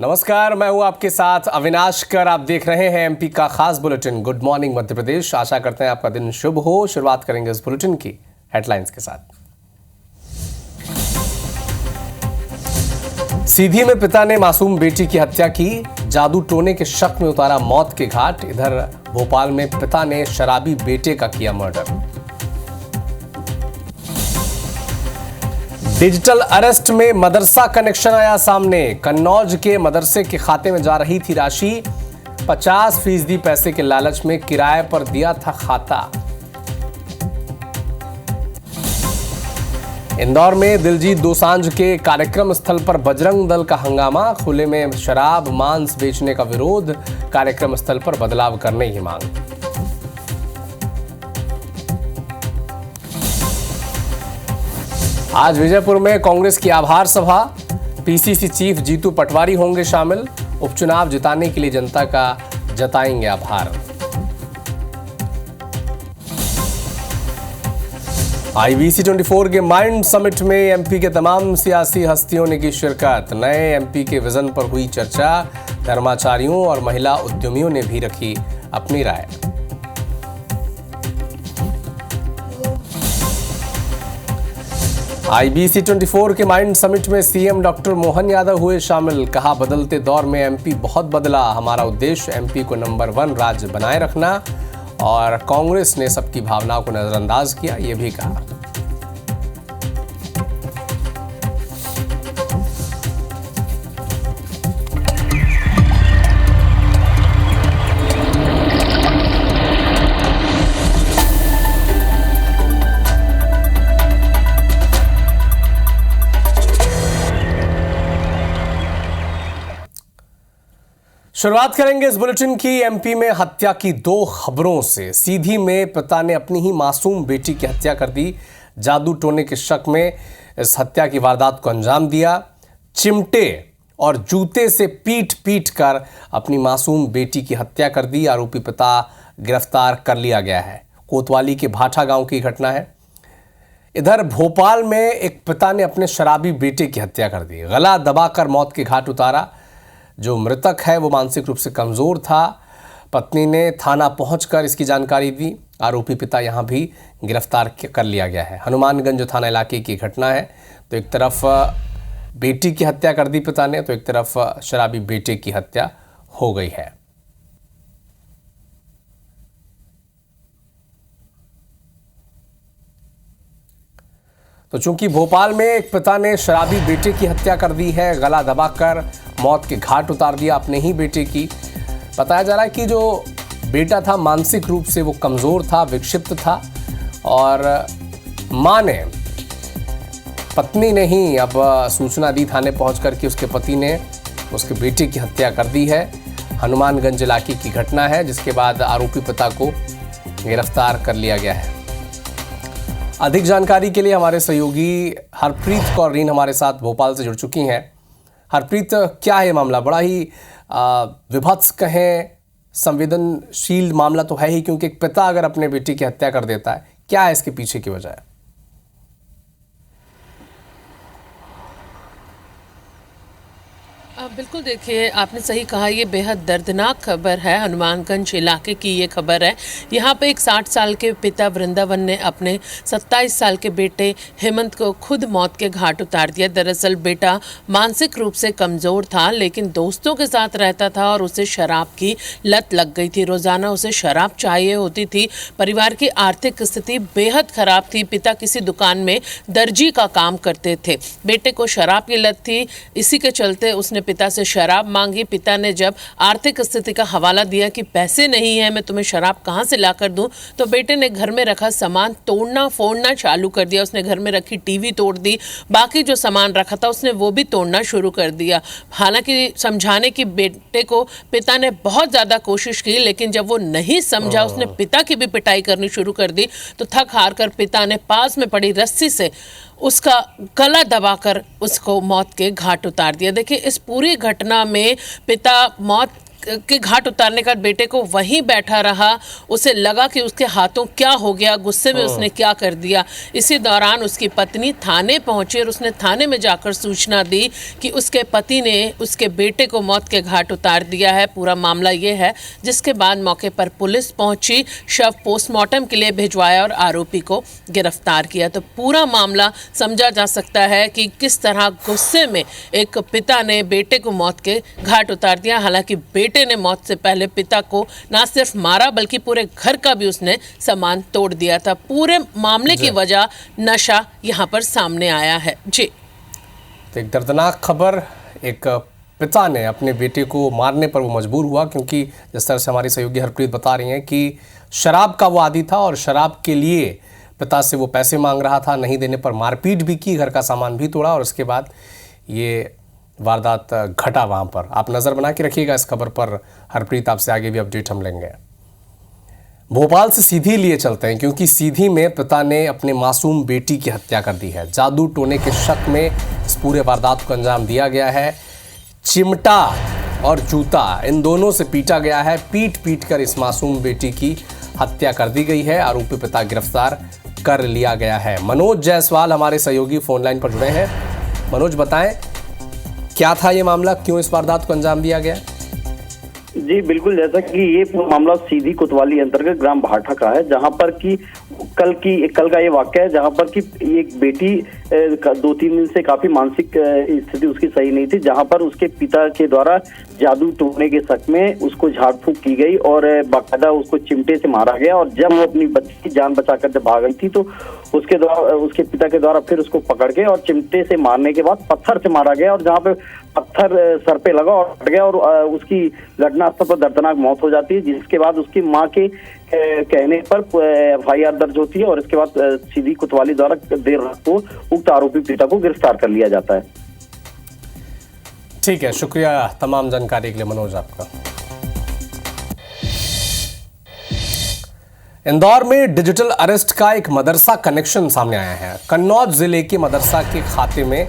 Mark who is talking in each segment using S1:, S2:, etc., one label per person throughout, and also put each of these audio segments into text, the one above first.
S1: नमस्कार, मैं हूं आपके साथ अविनाश कर। आप देख रहे हैं एमपी का खास bulletin good morning Madhya Pradesh. आशा करते हैं आपका दिन शुभ हो। शुरुआत करेंगे इस बुलेटिन की हेडलाइंस के साथ। सीधी में पिता ने मासूम बेटी की हत्या की, जादू टोने के शक में उतारा मौत के घाट। इधर भोपाल में पिता ने शराबी बेटे का किया मर्डर। डिजिटल अरेस्ट में मदरसा कनेक्शन आया सामने। कन्नौज के मदरसे के खाते में जा रही थी राशि, 50% पैसे के लालच में किराए पर दिया था खाता। इंदौर में दिलजीत दोसांझ के कार्यक्रम स्थल पर बजरंग दल का हंगामा। खुले में शराब मांस बेचने का विरोध, कार्यक्रम स्थल पर बदलाव करने की मांग। आज विजयपुर में कांग्रेस की आभार सभा, पीसीसी चीफ जीतू पटवारी होंगे शामिल। उपचुनाव जिताने के लिए जनता का जताएंगे आभार। IBC 24 के माइंड समिट में एमपी के तमाम सियासी हस्तियों ने की शिरकत। नए एमपी के विजन पर हुई चर्चा, धर्माचार्यों और महिला उद्यमियों ने भी रखी अपनी राय। IBC 24 के माइंड समिट में सीएम डॉक्टर मोहन यादव हुए शामिल। कहा, बदलते दौर में एमपी बहुत बदला, हमारा उद्देश्य एमपी को नंबर 1 राज्य बनाए रखना। और कांग्रेस ने सबकी भावनाओं को नजरअंदाज किया, ये भी कहा। शुरुआत करेंगे इस बुलेटिन की एमपी में हत्या की 2 खबरों से। सीधी में पिता ने अपनी ही मासूम बेटी की हत्या कर दी, जादू टोने के शक में इस हत्या की वारदात को अंजाम दिया। चिमटे और जूते से पीट कर अपनी मासूम बेटी की हत्या कर दी। आरोपी पिता गिरफ्तार कर लिया गया है। कोतवाली के भाठा गांव की घटना है। इधर भोपाल में एक पिता ने अपने शराबी बेटे की हत्या कर दी, गला दबाकर मौत के घाट उतारा। जो मृतक है वो मानसिक रूप से कमजोर था। पत्नी ने थाना पहुंचकर इसकी जानकारी दी। आरोपी पिता यहां भी गिरफ्तार कर लिया गया है। हनुमानगंज थाना इलाके की घटना है। तो एक तरफ बेटी की हत्या कर दी पिता ने, तो एक तरफ शराबी बेटे की हत्या हो गई है। तो चूंकि भोपाल में एक पिता ने शराबी बेटे की हत्या कर दी है, गला दबाकर मौत के घाट उतार दिया अपने ही बेटे की। बताया जा रहा है कि जो बेटा था मानसिक रूप से वो कमज़ोर था, विक्षिप्त था। और मां ने, पत्नी ने ही अब सूचना दी थाने पहुंचकर कि उसके पति ने उसके बेटे की हत्या कर दी है। हनुमानगंज इलाके की घटना है, जिसके बाद आरोपी पिता को गिरफ्तार कर लिया गया है। अधिक जानकारी के लिए हमारे सहयोगी हरप्रीत कौर रीन हमारे साथ भोपाल से जुड़ चुकी हैं। हरप्रीत, क्या है मामला? बड़ा ही विभत्स कहें, संवेदनशील मामला तो है ही, क्योंकि एक पिता अगर अपने बेटी की हत्या कर देता है, क्या है इसके पीछे की वजह?
S2: बिल्कुल, देखिए आपने सही कहा, ये बेहद दर्दनाक खबर है। हनुमानगंज इलाके की ये खबर है। यहाँ पे एक 60 साल के पिता वृंदावन ने अपने 27 साल के बेटे हेमंत को खुद मौत के घाट उतार दिया। दरअसल बेटा मानसिक रूप से कमज़ोर था, लेकिन दोस्तों के साथ रहता था और उसे शराब की लत लग गई थी। रोज़ाना उसे शराब चाहिए होती थी। परिवार की आर्थिक स्थिति बेहद ख़राब थी। पिता किसी दुकान में दर्जी का काम करते थे। बेटे को शराब की लत थी, इसी के चलते उसने पिता से शराब मांगी। पिता ने जब आर्थिक स्थिति का हवाला दिया कि पैसे नहीं है, मैं तुम्हें शराब कहाँ से ला कर दूँ, तो बेटे ने घर में रखा सामान तोड़ना फोड़ना चालू कर दिया। उसने घर में रखी टीवी तोड़ दी, बाकी जो सामान रखा था उसने वो भी तोड़ना शुरू कर दिया। हालांकि समझाने की बेटे को पिता ने बहुत ज़्यादा कोशिश की, लेकिन जब वो नहीं समझा, उसने पिता की भी पिटाई करनी शुरू कर दी। तो थक हार कर पिता ने पास में पड़ी रस्सी से उसका गला दबाकर उसको मौत के घाट उतार दिया। देखिए, इस पूरी घटना में पिता मौत के घाट उतारने का बेटे को वहीं बैठा रहा। उसे लगा कि उसके हाथों क्या हो गया, गुस्से में उसने क्या कर दिया। इसी दौरान उसकी पत्नी थाने पहुंची और उसने थाने में जाकर सूचना दी कि उसके पति ने उसके बेटे को मौत के घाट उतार दिया है। पूरा मामला ये है, जिसके बाद मौके पर पुलिस पहुंची, शव पोस्टमार्टम के लिए भिजवाया और आरोपी को गिरफ्तार किया। तो पूरा मामला समझा जा सकता है कि किस तरह गुस्से में एक पिता ने बेटे को मौत के घाट उतार दिया। हालांकि बेटे ने मौत से पहले पिता को ना सिर्फ मारा बल्कि पूरे घर का भी उसने सामान तोड़ दिया था। पूरे मामले की वजह नशा यहाँ पर सामने आया है। जी,
S1: तो एक दर्दनाक खबर, एक पिता ने अपने बेटे को मारने पर वो मजबूर हुआ, क्योंकि जिस तरह से हमारी सहयोगी हरप्रीत बता रही हैं कि शराब का वो आदी था और शराब के लिए पिता से वो पैसे मांग रहा था। नहीं देने पर मारपीट भी की, घर का सामान भी तोड़ा और उसके बाद ये वारदात घटा वहाँ पर। आप नज़र बना के रखिएगा इस खबर पर। हरप्रीत, आपसे आगे भी अपडेट हम लेंगे। भोपाल से सीधी लिए चलते हैं, क्योंकि सीधी में पिता ने अपने मासूम बेटी की हत्या कर दी है। जादू टोने के शक में इस पूरे वारदात को अंजाम दिया गया है। चिमटा और जूता, इन दोनों से पीटा गया है। पीट पीट कर इस मासूम बेटी की हत्या कर दी गई है। आरोपी पिता गिरफ्तार कर लिया गया है। मनोज जायसवाल हमारे सहयोगी फोन लाइन पर जुड़े हैं। मनोज, बताएं क्या था ये मामला, क्यों इस वारदात को अंजाम दिया गया?
S3: जी बिल्कुल, जैसा कि ये मामला सीधी कोतवाली अंतर्गत ग्राम भाटा का है, जहां पर कि कल का ये वाक्य है, जहां पर कि एक बेटी 2-3 दिन से काफी मानसिक स्थिति उसकी सही नहीं थी, जहां पर उसके पिता के द्वारा जादू टोने के शक में उसको झाड़ फूंक की गई और बाकायदा उसको चिमटे से मारा गया। और जब वो अपनी बच्ची की जान बचाकर जब भाग गई थी तो उसके पिता के द्वारा फिर उसको पकड़ के और चिमटे से मारने के बाद पत्थर से मारा गया, और जहाँ पे पत्थर सर पे लगा और हट गया और उसकी घटनास्थल पर दर्दनाक मौत हो जाती है। जिसके बाद उसकी मां के कहने पर FIR दर्ज होती है और इसके बाद सीधी कोतवाली द्वारा देर रात को उक्त आरोपी पिता को गिरफ्तार कर लिया जाता है।
S1: ठीक है, शुक्रिया तमाम जानकारी के लिए मनोज आपका। इंदौर में डिजिटल अरेस्ट का एक मदरसा कनेक्शन सामने आया है। कन्नौज जिले के मदरसा के खाते में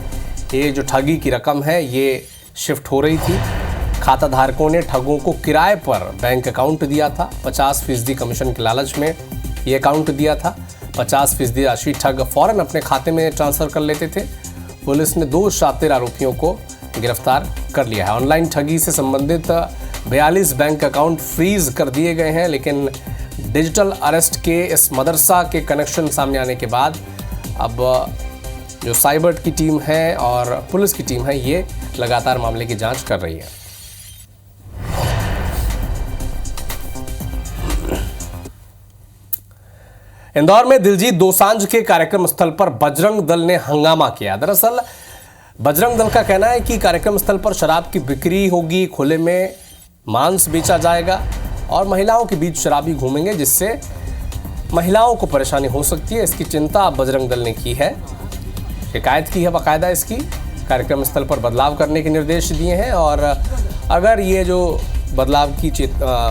S1: ये जो ठगी की रकम है ये शिफ्ट हो रही थी। खाता धारकों ने ठगों को किराए पर बैंक अकाउंट दिया था। 50% कमीशन के लालच में ये अकाउंट दिया था। 50% राशि ठग फौरन अपने खाते में ट्रांसफर कर लेते थे। पुलिस ने 2 शातिर आरोपियों को गिरफ्तार कर लिया है। ऑनलाइन ठगी से संबंधित 42 बैंक अकाउंट फ्रीज कर दिए गए हैं, लेकिन डिजिटल अरेस्ट के इस मदरसा के कनेक्शन सामने आने के बाद अब जो साइबर की टीम है और पुलिस की टीम है, ये लगातार मामले की जांच कर रही है। इंदौर में दिलजीत दोसांझ के कार्यक्रम स्थल पर बजरंग दल ने हंगामा किया। दरअसल बजरंग दल का कहना है कि कार्यक्रम स्थल पर शराब की बिक्री होगी, खुले में मांस बेचा जाएगा और महिलाओं के बीच शराबी घूमेंगे, जिससे महिलाओं को परेशानी हो सकती है। इसकी चिंता बजरंग दल ने की है, शिकायत की है बाकायदा इसकी। कार्यक्रम स्थल पर बदलाव करने के निर्देश दिए हैं और अगर ये जो बदलाव की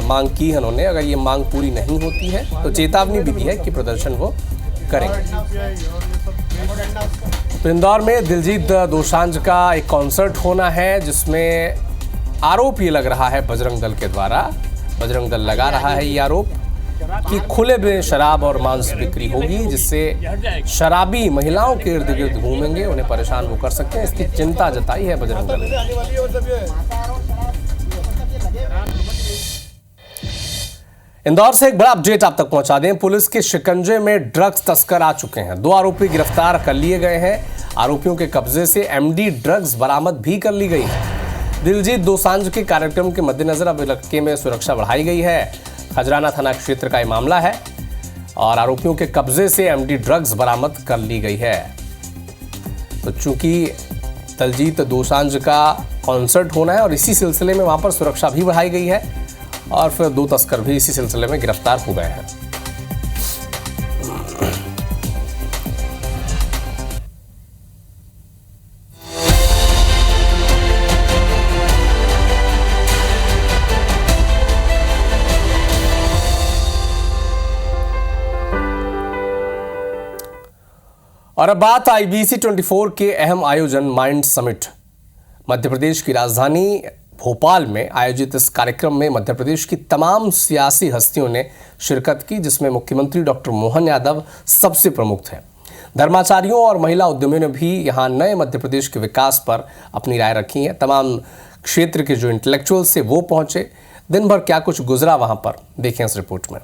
S1: मांग की है उन्होंने, अगर ये मांग पूरी नहीं होती है तो चेतावनी भी दी है कि प्रदर्शन वो करेंगे। तो इंदौर में दिलजीत दोसांझ का एक कॉन्सर्ट होना है, जिसमें आरोप ये लग रहा है बजरंग दल के द्वारा, बजरंग दल लगा रहा है ये आरोप कि खुले में शराब और मांस बिक्री होगी, जिससे शराबी महिलाओं के इर्द गिर्द घूमेंगे, उन्हें परेशान वो कर सकते हैं। इसकी चिंता जताई है बजरंग दल ने। इंदौर से एक बड़ा अपडेट आप तक पहुंचा दें। पुलिस के शिकंजे में ड्रग्स तस्कर आ चुके हैं। 2 आरोपी गिरफ्तार कर लिए गए हैं। आरोपियों के कब्जे से MD ड्रग्स बरामद भी कर ली गई है। दिलजीत दोसांझ के कार्यक्रम के मद्देनजर अब इलाके में सुरक्षा बढ़ाई गई है। खजराना थाना क्षेत्र का ये मामला है और आरोपियों के कब्जे से MD ड्रग्स बरामद कर ली गई है। तो चूंकि दिलजीत दोसांझ का कॉन्सर्ट होना है और इसी सिलसिले में वहां पर सुरक्षा भी बढ़ाई गई है और फिर 2 तस्कर भी इसी सिलसिले में गिरफ्तार हो गए हैं। और अब बात IBC 24 के अहम आयोजन माइंड समिट। मध्य प्रदेश की राजधानी भोपाल में आयोजित इस कार्यक्रम में मध्य प्रदेश की तमाम सियासी हस्तियों ने शिरकत की, जिसमें मुख्यमंत्री डॉक्टर मोहन यादव सबसे प्रमुख थे। धर्माचार्यों और महिला उद्यमियों ने भी यहाँ नए मध्य प्रदेश के विकास पर अपनी राय रखी है। तमाम क्षेत्र के जो इंटेलेक्चुअल्स थे वो पहुंचे। दिन भर क्या कुछ गुजरा वहां पर, देखें इस रिपोर्ट में।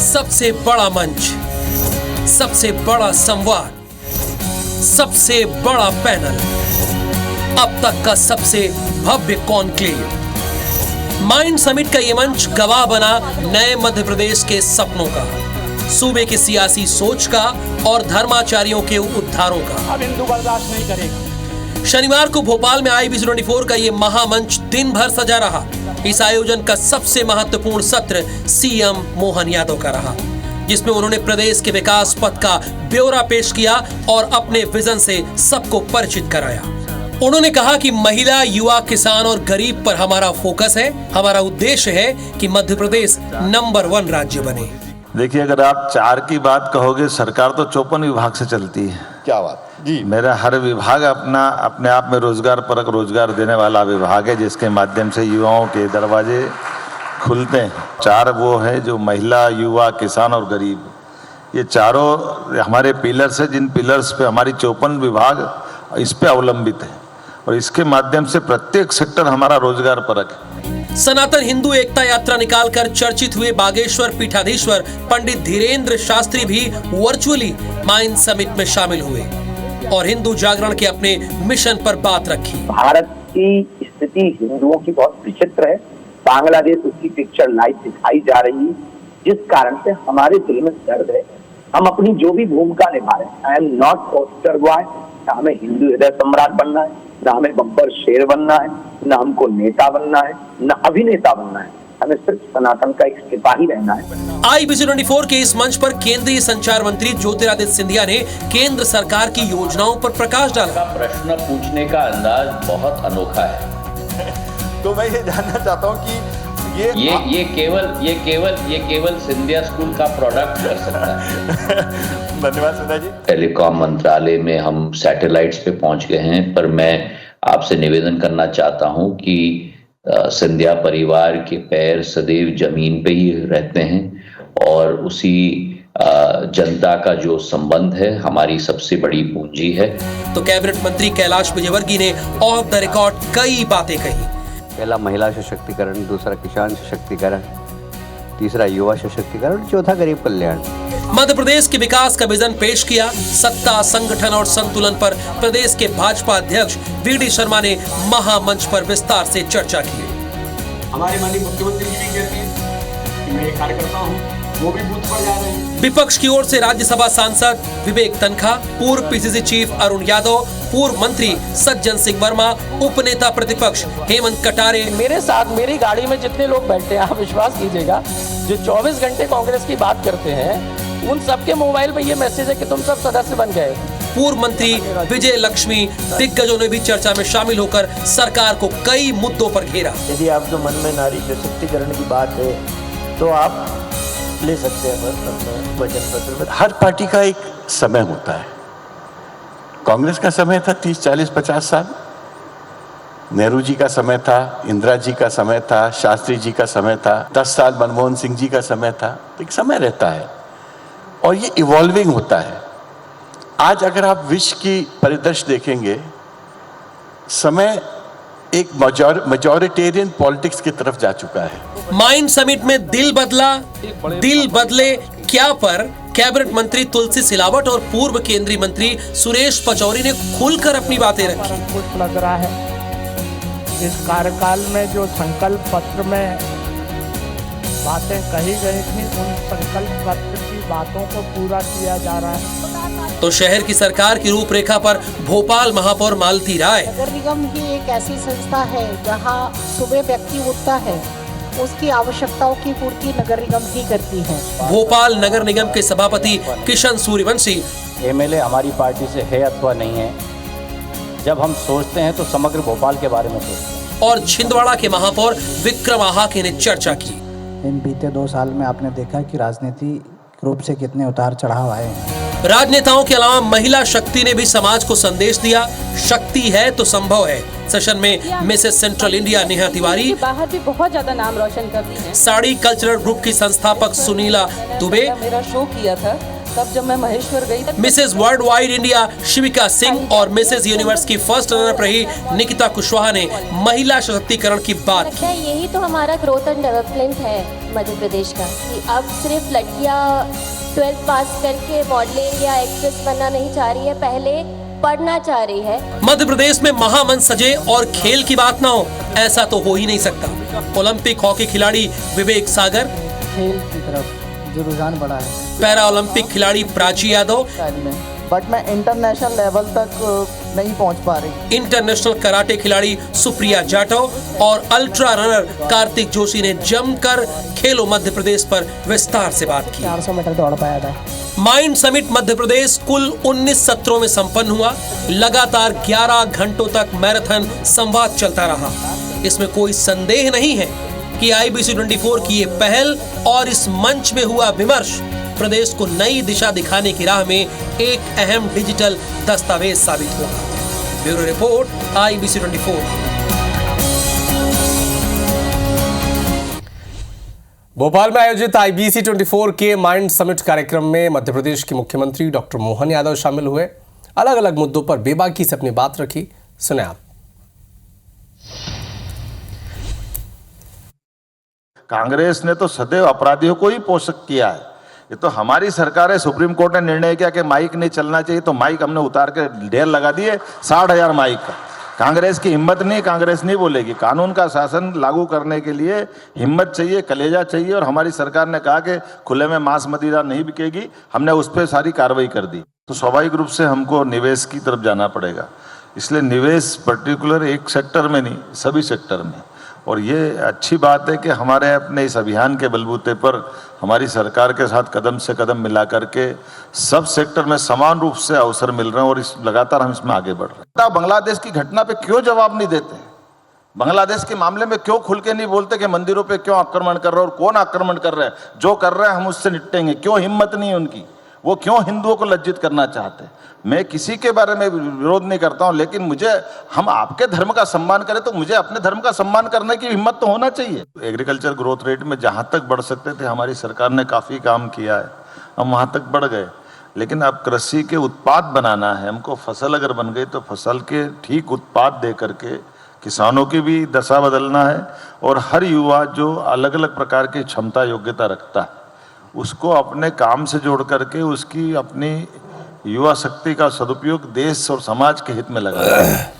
S4: सबसे बड़ा मंच, सबसे बड़ा संवाद, सबसे बड़ा पैनल, अब तक का सबसे भव्य कॉन्क्लेव। माइंड समिट का ये मंच गवाह बना नए मध्य प्रदेश के सपनों का, सूबे की सियासी सोच का और धर्माचार्यों के उद्धारों का।
S5: अब हिंदू बर्दाश्त नहीं करेगा।
S4: शनिवार को भोपाल में IB/04 का ये महामंच दिन भर सजा रहा। इस आयोजन का सबसे महत्वपूर्ण सत्र CM मोहन यादव का रहा, जिसमें उन्होंने प्रदेश के विकास पथ का ब्यौरा पेश किया और अपने विजन से सबको परिचित कराया। उन्होंने कहा कि महिला, युवा, किसान और गरीब पर हमारा फोकस है। हमारा उद्देश्य है कि मध्य प्रदेश नंबर 1 राज्य बने।
S6: देखिए, अगर आप 4 की बात कहोगे, सरकार तो 54 विभाग से चलती है।
S5: क्या बात जी।
S6: मेरा हर विभाग अपने आप में रोजगार परक रोजगार देने वाला विभाग है, जिसके माध्यम से युवाओं के दरवाजे खुलते हैं। 4 वो है जो महिला, युवा, किसान और गरीब, ये चारों हमारे पिलर्स है, जिन पिलर्स पे हमारी 54 विभाग इस पे अवलंबित है और इसके माध्यम से प्रत्येक सेक्टर हमारा रोजगार परक है।
S4: सनातन हिंदू एकता यात्रा निकालकर चर्चित हुए बागेश्वर पीठाधीश्वर पंडित धीरेन्द्र शास्त्री भी वर्चुअली माइंड समिट में शामिल हुए और हिंदू जागरण के अपने मिशन पर बात रखी।
S7: भारत की स्थिति हिंदुओं की बहुत विचित्र है। बांग्लादेश उसकी पिक्चर लाइव दिखाई जा रही है, जिस कारण से हमारे दिल में दर्द है। हम अपनी जो भी भूमिका निभा रहे हैं, I am not poster boy, ना हमें हिंदू हृदय सम्राट बनना है, ना हमें बब्बर शेर बनना है, ना हमको नेता बनना है, ना अभिनेता बनना है। हमें सिर्फ सनातन का एक सिपाही रहना है।
S4: IB/04 के इस मंच पर केंद्रीय संचार मंत्री ज्योतिरादित्य सिंधिया ने केंद्र सरकार की योजनाओं पर प्रकाश डाला।
S8: प्रश्न पूछने का अंदाज बहुत अनोखा है।
S5: तो मैं ये जानना चाहता हूँ कि
S8: ये केवल सिंधिया स्कूल का प्रोडक्ट कर सकता है।
S5: धन्यवाद सिंधिया जी।
S8: टेलीकॉम मंत्रालय में हम सैटेलाइट्स पे पहुंच गए हैं, पर मैं आपसे निवेदन करना चाहता हूं कि सिंधिया परिवार के पैर सदैव जमीन पे ही रहते हैं और उसी जनता का जो संबंध है हमारी सबसे बड़ी पूंजी है।
S4: तो कैबिनेट मंत्री कैलाश विजयवर्गीय ने ऑफ द रिकॉर्ड कई बातें कही।
S9: पहला महिला सशक्तिकरण, दूसरा किसान सशक्तिकरण, तीसरा युवा सशक्तिकरण, चौथा गरीब कल्याण।
S4: मध्य प्रदेश के विकास का विजन पेश किया। सत्ता, संगठन और संतुलन पर प्रदेश के भाजपा अध्यक्ष VD शर्मा ने महामंच पर विस्तार से चर्चा की।
S5: हमारे माननीय मुख्यमंत्री जी भी कहते हैं कि मैं एक कार्यकर्ता हूँ, वो भी बूथ पर जा रहे हैं।
S4: विपक्ष की ओर से राज्यसभा सांसद विवेक तनखा, पूर्व PCC चीफ अरुण यादव, पूर्व मंत्री सज्जन सिंह वर्मा, उपनेता प्रतिपक्ष हेमंत कटारे।
S10: मेरे साथ मेरी गाड़ी में जितने लोग बैठे हैं, आप विश्वास कीजिएगा, जो 24 घंटे कांग्रेस की बात करते हैं, उन सबके मोबाइल में ये मैसेज है कि तुम सब सदस्य बन गए।
S4: पूर्व मंत्री विजय लक्ष्मी, दिग्गजों ने भी चर्चा में शामिल होकर सरकार को कई मुद्दों पर घेरा।
S10: यदि आपके मन में नारी सशक्तिकरण की बात है तो आप ले सकते हैं अपने वचन पत्र में।
S11: हर पार्टी का एक समय होता है। कांग्रेस का समय था 30, 40, 50 साल, नेहरू जी का समय था, इंदिरा जी का समय था, शास्त्री जी का समय था, 10 साल मनमोहन सिंह जी का समय था। तो एक समय रहता है और ये इवॉल्विंग होता है। आज अगर आप विश्व की परिदृश्य देखेंगे, समय एक मेजॉरिटेरियन पॉलिटिक्स की तरफ जा चुका है।
S4: माइंड समिट में दिल बदला, दिल बदले क्या पर कैबिनेट मंत्री तुलसी सिलावट और पूर्व केंद्रीय मंत्री सुरेश पचौरी ने खुलकर अपनी बातें रखी।
S10: कुछ लग रहा है इस कार्यकाल में जो संकल्प पत्र में बातें कही गई थी, उन संकल्प पत्र की बातों को पूरा किया जा रहा है।
S4: तो शहर की सरकार की रूपरेखा पर भोपाल महापौर मालती राय।
S12: नगर निगम ही एक ऐसी संस्था है जहां सुबह व्यक्ति उठता है, उसकी आवश्यकताओं की पूर्ति नगर निगम ही करती है।
S4: भोपाल नगर निगम के सभापति किशन सूर्यवंशी।
S9: MLA हमारी पार्टी से है अथवा नहीं है, जब हम सोचते हैं तो समग्र भोपाल के बारे में सोचते हैं।
S4: और छिंदवाड़ा के महापौर विक्रम आहाके ने चर्चा की।
S13: इन बीते 2 साल में आपने देखा कि राजनीतिक रूप से कितने उतार चढ़ाव आए हैं।
S4: राजनेताओं के अलावा महिला शक्ति ने भी समाज को संदेश दिया, शक्ति है तो संभव है। सेशन में Mrs central India Neha Tiwari,
S14: बाहर भी बहुत ज्यादा नाम रोशन करती है।
S4: साड़ी कल्चरल ग्रुप की संस्थापक सुनीला दुबे,
S14: मेरा शो किया था तब जब मैं महेश्वर गई थी।
S4: मिसेस वर्ल्ड वाइड इंडिया शिविका सिंह और मिसेस यूनिवर्स की फर्स्ट रनर रही निकिता कुशवाहा ने महिला सशक्तिकरण की बात की।
S15: यही तो हमारा ग्रोथ एंड डेवलपमेंट है मध्य प्रदेश का, कि अब सिर्फ लड़कियां 12th पास करके मॉडलिंग या एक्ट्रेस बनना नहीं चाह रही है, पहले पढ़ना चाह रही है।
S4: मध्य प्रदेश में महामंच सजे और खेल की बात ना हो, ऐसा तो हो ही नहीं सकता। ओलंपिक हॉकी खिलाड़ी विवेक सागर,
S13: खेल की तरफ जो रुझान बढ़ा है।
S4: पैरा ओलंपिक खिलाड़ी प्राची यादव,
S13: बट मैं इंटरनेशनल लेवल तक नहीं पहुंच पा रही।
S4: इंटरनेशनल कराटे खिलाड़ी सुप्रिया जाटव और अल्ट्रा रनर कार्तिक जोशी ने जमकर खेलो मध्य प्रदेश पर विस्तार से बात की।
S13: 400 मीटर दौड़ पाया था।
S4: माइंड समिट मध्य प्रदेश कुल 19 सत्रों में संपन्न हुआ। लगातार 11 घंटों तक मैराथन संवाद चलता रहा। इसमें कोई संदेह नहीं है कि IBC 24 की ये पहल और इस मंच में हुआ विमर्श प्रदेश को नई दिशा दिखाने की राह में एक अहम डिजिटल दस्तावेज साबित होगा। Bureau report, IBC 24।
S1: भोपाल में आयोजित IBC 24 के माइंड समिट कार्यक्रम में मध्य प्रदेश के मुख्यमंत्री डॉक्टर मोहन यादव शामिल हुए। अलग अलग मुद्दों पर बेबाकी से अपनी बात रखी, सुने आप।
S6: कांग्रेस ने तो सदैव अपराधियों को ही पोषक किया है। ये तो हमारी सरकार है, सुप्रीम कोर्ट ने निर्णय किया कि माइक नहीं चलना चाहिए, तो माइक हमने उतार के ढेर लगा दिए 60,000 माइक का। कांग्रेस की हिम्मत नहीं, कांग्रेस नहीं बोलेगी। कानून का शासन लागू करने के लिए हिम्मत चाहिए, कलेजा चाहिए। और हमारी सरकार ने कहा कि खुले में मांस मदिरा नहीं बिकेगी, हमने उस पर सारी कार्रवाई कर दी। तो स्वाभाविक रूप से हमको निवेश की तरफ जाना पड़ेगा। इसलिए निवेश पर्टिकुलर एक सेक्टर में नहीं, सभी सेक्टर में। और ये अच्छी बात है कि हमारे अपने इस अभियान के बलबूते पर हमारी सरकार के साथ कदम से कदम मिला करके सब सेक्टर में समान रूप से अवसर मिल रहे हैं और लगातार हम इसमें आगे बढ़ रहे हैं। बांग्लादेश की घटना पे क्यों जवाब नहीं देते? बांग्लादेश के मामले में क्यों खुल के नहीं बोलते कि मंदिरों पे क्यों आक्रमण कर रहे हैं और कौन आक्रमण कर रहा है? जो कर रहे हैं हम उससे निपटेंगे। क्यों हिम्मत नहीं उनकी? वो क्यों हिंदुओं को लज्जित करना चाहते हैं? मैं किसी के बारे में विरोध नहीं करता हूं, लेकिन मुझे, हम आपके धर्म का सम्मान करें तो मुझे अपने धर्म का सम्मान करने की हिम्मत तो होना चाहिए। एग्रीकल्चर ग्रोथ रेट में जहां तक बढ़ सकते थे हमारी सरकार ने काफी काम किया है, हम वहां तक बढ़ गए। लेकिन अब कृषि के उत्पाद बनाना है हमको। फसल अगर बन गई तो फसल के ठीक उत्पाद दे करके किसानों की भी दशा बदलना है। और हर युवा जो अलग अलग प्रकार की क्षमता योग्यता रखता है उसको अपने काम से जोड़ करके उसकी अपनी युवा शक्ति का सदुपयोग देश और समाज के हित में लगाना है।